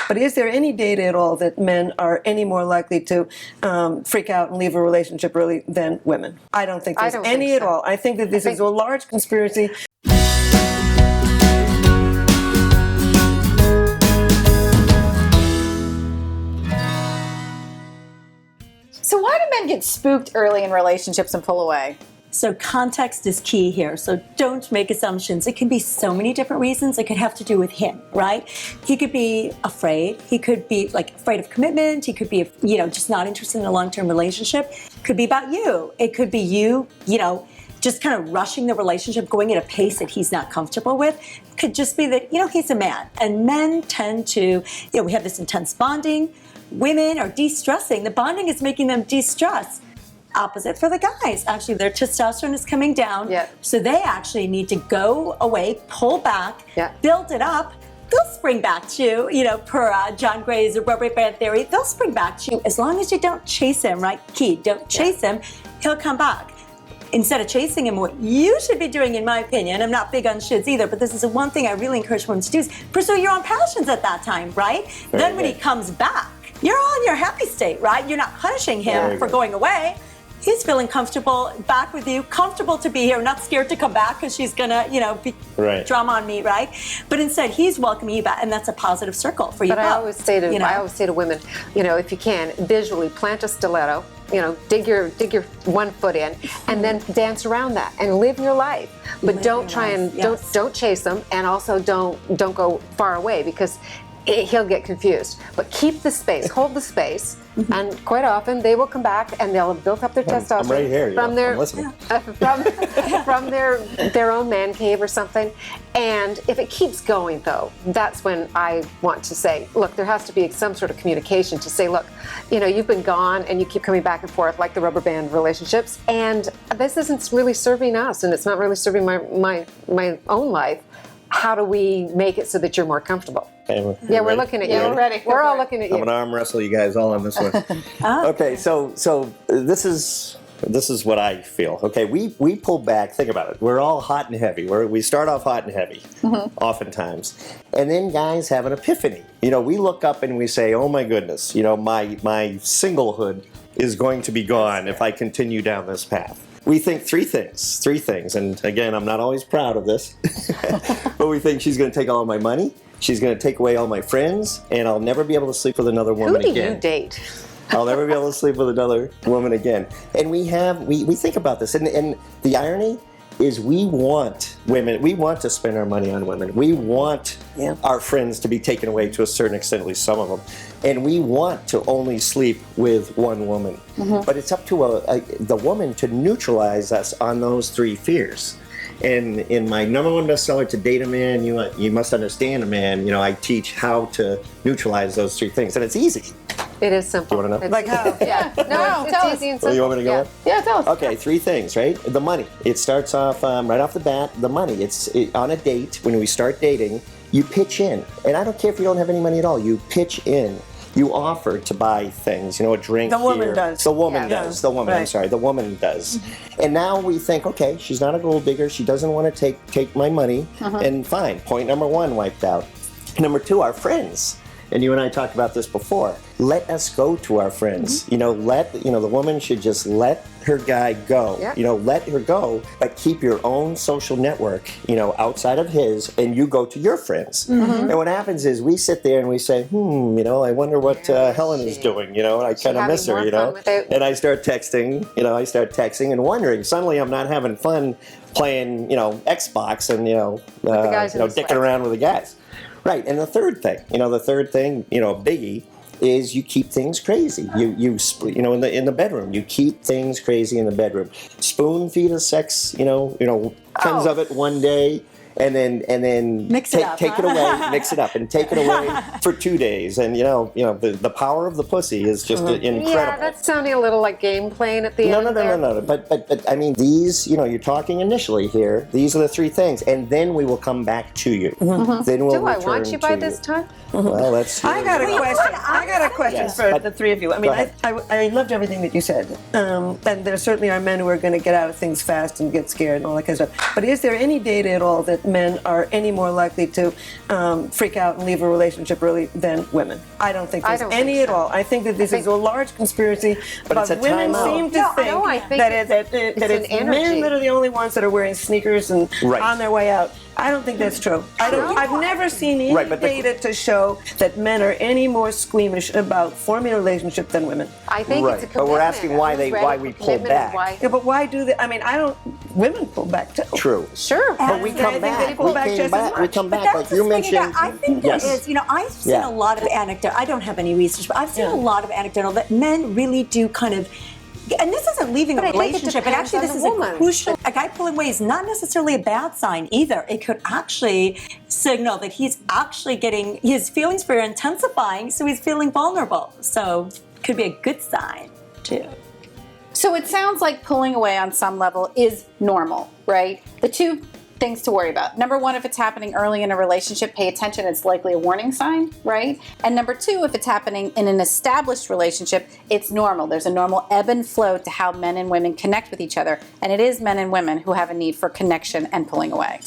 But is there any data at all that men are any more likely to freak out and leave a relationship early than women? I don't think there's any at all. I think that this is a large conspiracy. So why do men get spooked early in relationships and pull away? So context is key here. So don't make assumptions. It can be so many different reasons. It could have to do with him, right? He could be afraid. He could be like afraid of commitment. He could be, just not interested in a long-term relationship. It could be about you. It could be you, just kind of rushing the relationship, going at a pace that he's not comfortable with. It could just be that, he's a man. And men tend to, we have this intense bonding. Women are de-stressing. The bonding is making them de-stress. Opposite for the guys. Actually, their testosterone is coming down. Yeah. So they actually need to go away, pull back, build it up. They'll spring back to you, per John Gray's rubber band theory. They'll spring back to you as long as you don't chase him, right? Key, don't chase him. He'll come back. Instead of chasing him, what you should be doing, in my opinion, I'm not big on shoulds either, but this is the one thing I really encourage women to do, is pursue your own passions at that time, right? Then when he comes back, you're all in your happy state, right? You're not punishing him for going away. He's feeling comfortable back with you, comfortable to be here, not scared to come back because she's gonna, be drama on me, right? But instead, he's welcoming you back, and that's a positive circle for you. But I always say to women, if you can, visually plant a stiletto, dig your 1 foot in, and then dance around that and live your life. But don't try and don't chase them, and also don't go far away, because he'll get confused. But keep the space, hold the space, and quite often they will come back and they'll have built up their testosterone I'm right here, from their I'm listening. from their own man cave or something. And if it keeps going, though, that's when I want to say, look, there has to be some sort of communication to say, look, you've been gone and you keep coming back and forth like the rubber band relationships, and this isn't really serving us, and it's not really serving my own life. How do we make it so that you're more comfortable? Okay, we're looking at you. We're ready. We're all looking at you. I'm gonna arm wrestle you guys all on this one. Okay, so this is what I feel. Okay, we pull back. Think about it. We're all hot and heavy. We start off hot and heavy, oftentimes, and then guys have an epiphany. We look up and we say, "Oh my goodness! My singlehood is going to be gone if I continue down this path." We think three things, and again, I'm not always proud of this, but we think she's going to take all of my money, she's going to take away all my friends, and I'll never be able to sleep with another woman again. Who do you date? I'll never be able to sleep with another woman again. And we think about this, and the irony is we want to spend our money on women. We want our friends to be taken away to a certain extent, at least some of them. And we want to only sleep with one woman. But it's up to the woman to neutralize us on those 3 fears. And in my #1 bestseller, To Date a Man, You Must Understand a Man, I teach how to neutralize those 3 things. And it's easy. It is simple. You want to know? Like how? It's easy and simple. You want me to go? Yeah, tell us. Okay, 3 things, right? The money. It starts off right off the bat. The money. On a date, when we start dating, you pitch in. And I don't care if you don't have any money at all. You pitch in. You offer to buy things, a drink. The woman does. The woman does. The woman, I'm sorry, the woman does. And now we think, okay, she's not a gold digger. She doesn't want to take my money. And fine, point #1 wiped out. #2, our friends. And you and I talked about this before. Let us go to our friends. The woman should just let her guy go. Let her go, but keep your own social network, outside of his, and you go to your friends. And what happens is we sit there and we say, I wonder what Helen is doing, and I kind of miss her, And I start texting, and wondering. Suddenly I'm not having fun playing, Xbox and, dicking around with the guys. Right, and the third thing, biggie, is you keep things crazy. In the bedroom, you keep things crazy in the bedroom. Spoon feed of sex, tons of it one day, and then mix it up, take it away, mix it up, and take it away for 2 days. And the power of the pussy is just incredible. Yeah, that's sounding a little like game playing at the end. No. But I mean, these, you're talking initially here. These are the 3 things, and then we will come back to you. Then we'll Do I want you by this time? Well, let's. I got a question. I got a question for the 3 of you. I mean, I loved everything that you said, and there certainly are men who are going to get out of things fast and get scared and all that kind of stuff. But is there any data at all that that men are any more likely to freak out and leave a relationship early than women. I don't think there's any at all. I think that this is a large conspiracy, but women seem to think that it's men that are the only ones that are wearing sneakers and on their way out. I don't think that's true. I've never seen any data to show that men are any more squeamish about forming a relationship than women. I think it's a commitment. But we're asking why we pull back. Yeah, but why do they? I mean, women pull back too. True. Sure. But we come back. We come back. Like you mentioned. I think there is. I've seen a lot of anecdote. I don't have any research, but I've seen a lot of anecdotal that men really do kind of. And this isn't leaving a relationship, but actually this is a crucial. A guy pulling away is not necessarily a bad sign either. It could actually signal that he's actually getting, his feelings for you are intensifying, so he's feeling vulnerable. So it could be a good sign too. So it sounds like pulling away on some level is normal, right? The two things to worry about. Number one, if it's happening early in a relationship, pay attention. It's likely a warning sign, right? And number two, if it's happening in an established relationship, it's normal. There's a normal ebb and flow to how men and women connect with each other. And it is men and women who have a need for connection and pulling away.